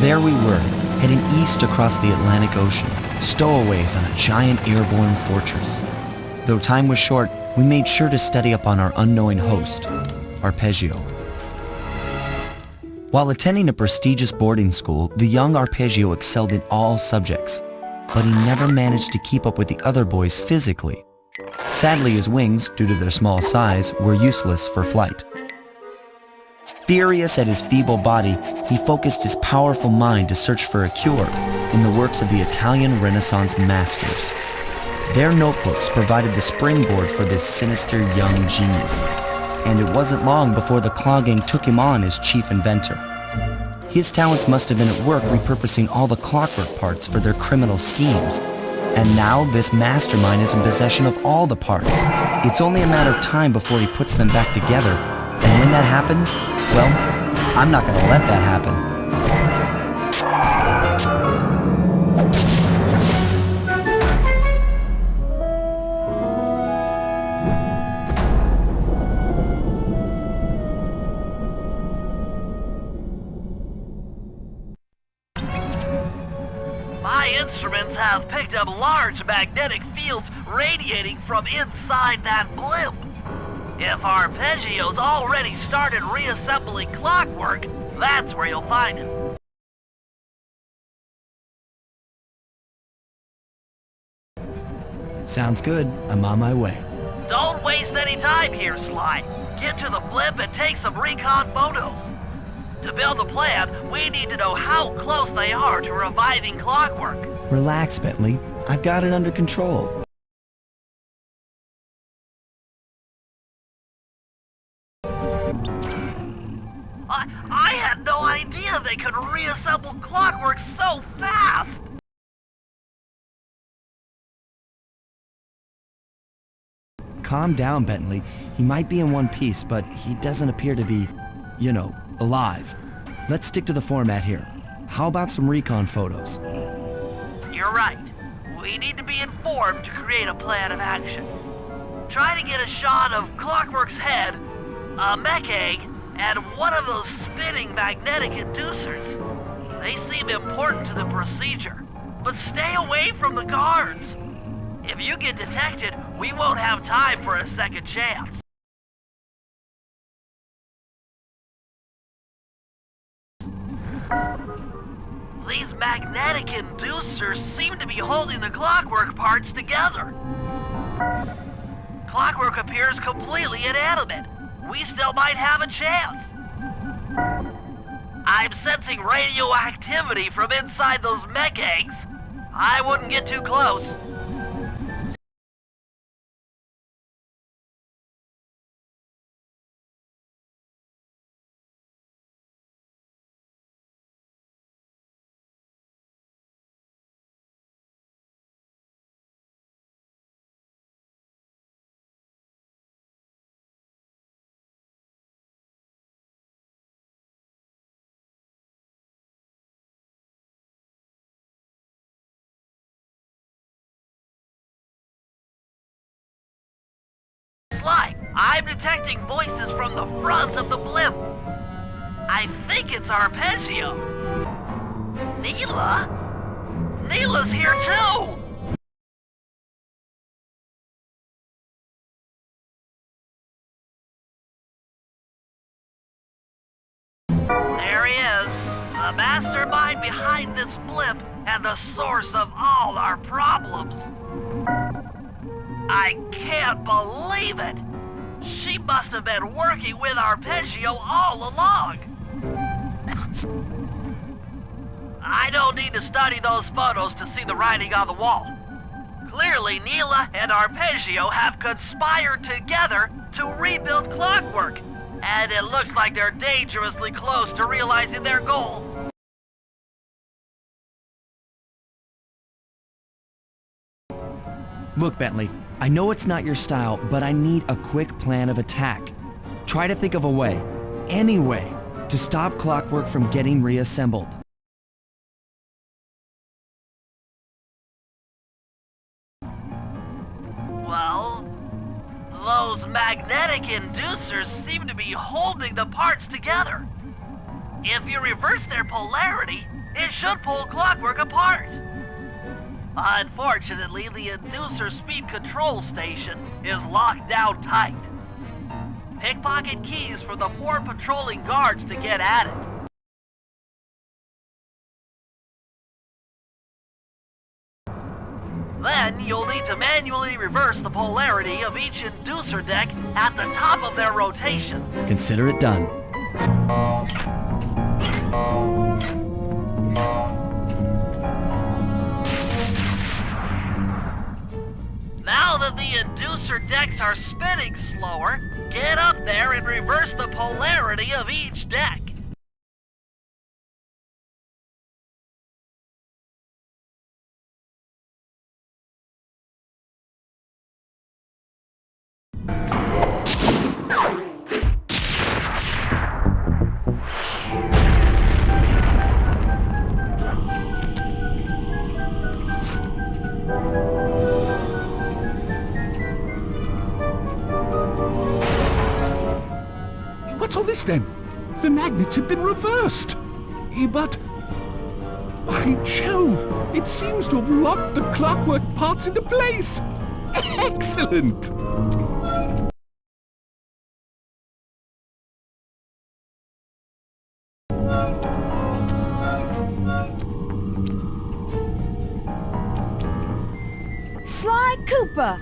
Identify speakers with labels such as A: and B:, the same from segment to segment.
A: There we were, heading east across the Atlantic Ocean, stowaways on a giant airborne fortress. Though time was short, we made sure to study up on our unknowing host, Arpeggio. While attending a prestigious boarding school, the young Arpeggio excelled in all subjects, but he never managed to keep up with the other boys physically. Sadly, his wings, due to their small size, were useless for flight. Furious at his feeble body, he focused his powerful mind to search for a cure in the works of the Italian Renaissance masters. Their notebooks provided the springboard for this sinister young genius, and it wasn't long before the Claw Gang took him on as chief inventor. His talents must have been at work repurposing all the clockwork parts for their criminal schemes. And now this mastermind is in possession of all the parts. It's only a matter of time before he puts them back together. And when that happens, well, I'm not gonna let that happen.
B: My instruments have picked up large magnetic fields radiating from inside that blimp. If Arpeggio's already started reassembling clockwork, that's where you'll find him.
A: Sounds good. I'm on my way.
B: Don't waste any time here, Sly. Get to the blimp and take some recon photos. To build a plan, we need to know how close they are to reviving clockwork.
A: Relax, Bentley. I've got it under control.
B: I had no idea they could reassemble clockwork so fast!
A: Calm down, Bentley. He might be in one piece, but he doesn't appear to be, you know, alive. Let's stick to the format here. How about some recon photos?
B: You're right. We need to be informed to create a plan of action. Try to get a shot of Clockwork's head, a mech egg, and one of those spinning magnetic inducers. They seem important to the procedure, but stay away from the guards. If you get detected, we won't have time for a second chance. These magnetic inducers seem to be holding the clockwork parts together. Clockwork appears completely inanimate. We still might have a chance. I'm sensing radioactivity from inside those mech eggs. I wouldn't get too close. I'm detecting voices from the front of the blimp. I think it's Arpeggio. Neela? Neela's here too! There he is, the mastermind behind this blimp and the source of all our problems. I can't believe it! She must have been working with Arpeggio all along! I don't need to study those photos to see the writing on the wall. Clearly, Neela and Arpeggio have conspired together to rebuild Clockwork, and it looks like they're dangerously close to realizing their goal.
A: Look, Bentley, I know it's not your style, but I need a quick plan of attack. Try to think of a way, any way, to stop Clockwork from getting reassembled.
B: Well, those magnetic inducers seem to be holding the parts together. If you reverse their polarity, it should pull Clockwork apart. Unfortunately, the inducer speed control station is locked down tight. Pickpocket keys for the 4 patrolling guards to get at it. Then you'll need to manually reverse the polarity of each inducer deck at the top of their rotation.
A: Consider it done.
B: Now that the inducer decks are spinning slower, get up there and reverse the polarity of each deck.
C: What's all this then? The magnets had been reversed. But... by Jove! It seems to have locked the clockwork parts into place! Excellent!
D: Sly Cooper!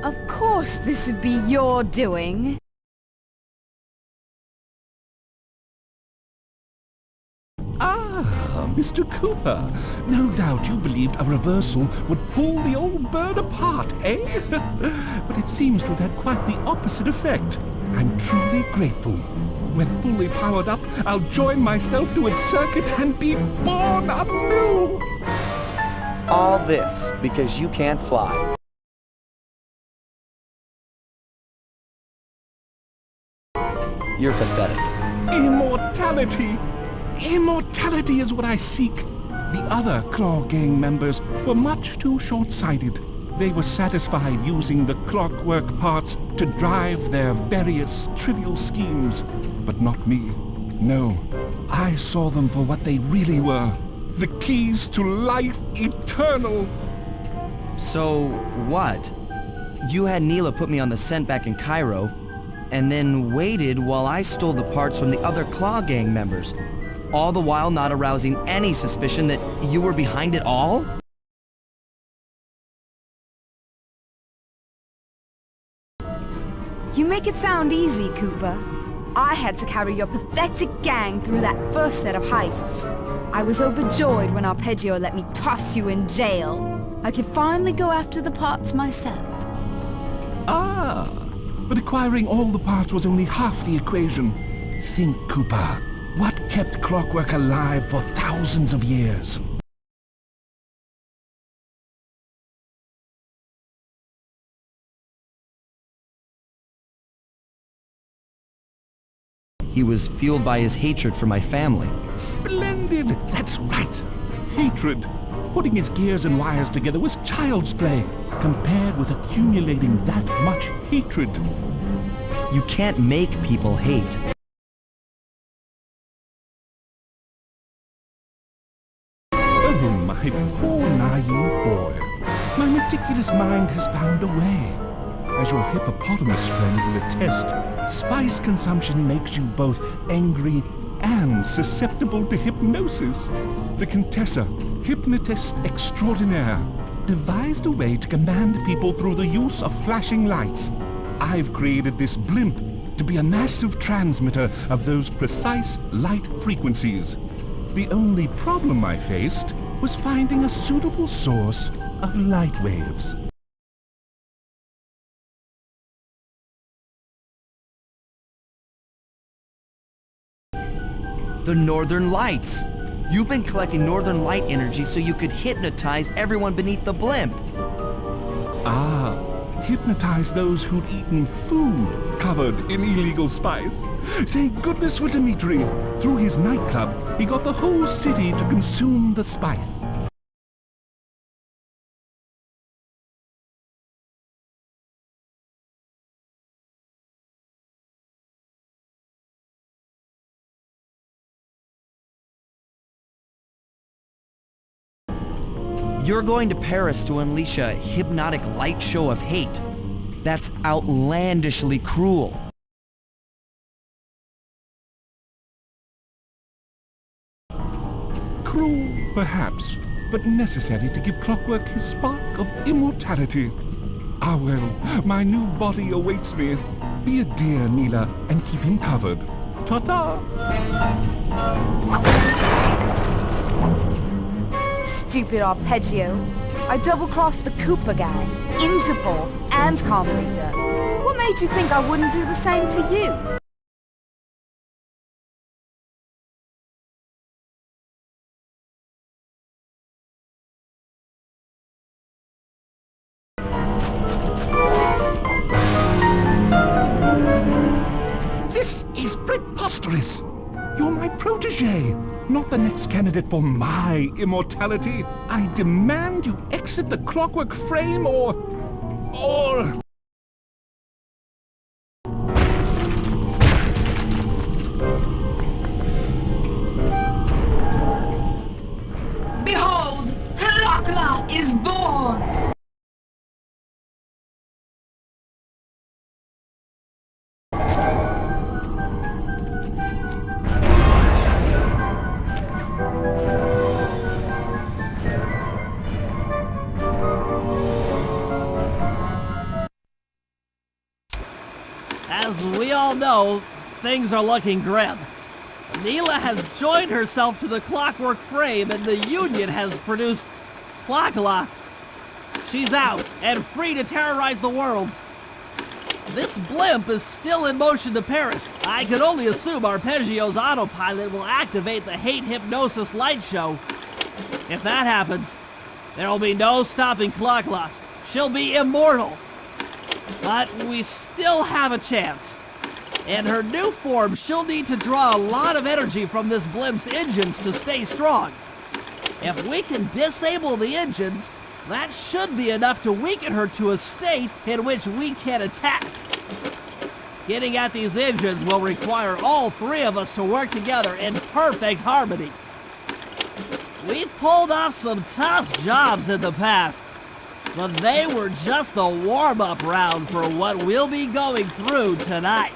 D: Of course this would be your doing.
C: Ah, Mr. Cooper. No doubt you believed a reversal would pull the old bird apart, eh? But it seems to have had quite the opposite effect. I'm truly grateful. When fully powered up, I'll join myself to its circuit and be born anew!
A: All this because you can't fly. You're pathetic.
C: Immortality! Immortality is what I seek. The other Claw Gang members were much too short-sighted. They were satisfied using the clockwork parts to drive their various trivial schemes. But not me. No, I saw them for what they really were. The keys to life eternal.
A: So, what? You had Neela put me on the scent back in Cairo, and then waited while I stole the parts from the other Claw Gang members, all the while not arousing any suspicion that you were behind it all?
D: You make it sound easy, Cooper. I had to carry your pathetic gang through that first set of heists. I was overjoyed when Arpeggio let me toss you in jail. I could finally go after the parts myself.
C: Ah, but acquiring all the parts was only half the equation. Think, Cooper. What kept Clockwork alive for thousands of years?
A: He was fueled by his hatred for my family.
C: Splendid! That's right. Hatred. Putting his gears and wires together was child's play, compared with accumulating that much hatred.
A: You can't make people hate.
C: Oh, my poor naive boy. My meticulous mind has found a way. As your hippopotamus friend will attest, spice consumption makes you both angry and susceptible to hypnosis. The Contessa, hypnotist extraordinaire, devised a way to command people through the use of flashing lights. I've created this blimp to be a massive transmitter of those precise light frequencies. The only problem I faced was finding a suitable source of light waves.
A: The Northern Lights! You've been collecting Northern Light energy so you could hypnotize everyone beneath the blimp.
C: Ah, hypnotize those who'd eaten food covered in illegal spice. Thank goodness for Dimitri. Through his nightclub, he got the whole city to consume the spice.
A: You're going to Paris to unleash a hypnotic light show of hate. That's outlandishly cruel.
C: Cruel, perhaps, but necessary to give Clockwork his spark of immortality. Ah well, my new body awaits me. Be a dear, Mila, and keep him covered. Ta-ta!
D: Stupid Arpeggio. I double-crossed the Cooper gang, Interpol, and Carmelita. What made you think I wouldn't do the same to you?
C: This is preposterous! You're my protege, not the next candidate for my immortality. I demand you exit the Clockwork frame or...
D: Behold, Clockla is born!
B: As we all know, things are looking grim. Mila has joined herself to the Clockwork frame and the Union has produced Clockla. She's out and free to terrorize the world. This blimp is still in motion to Paris. I can only assume Arpeggio's autopilot will activate the hate hypnosis light show. If that happens, there will be no stopping Clockla. She'll be immortal. But we still have a chance. In her new form, she'll need to draw a lot of energy from this blimp's engines to stay strong. If we can disable the engines, that should be enough to weaken her to a state in which we can attack. Getting at these engines will require all three of us to work together in perfect harmony. We've pulled off some tough jobs in the past, but they were just the warm-up round for what we'll be going through tonight.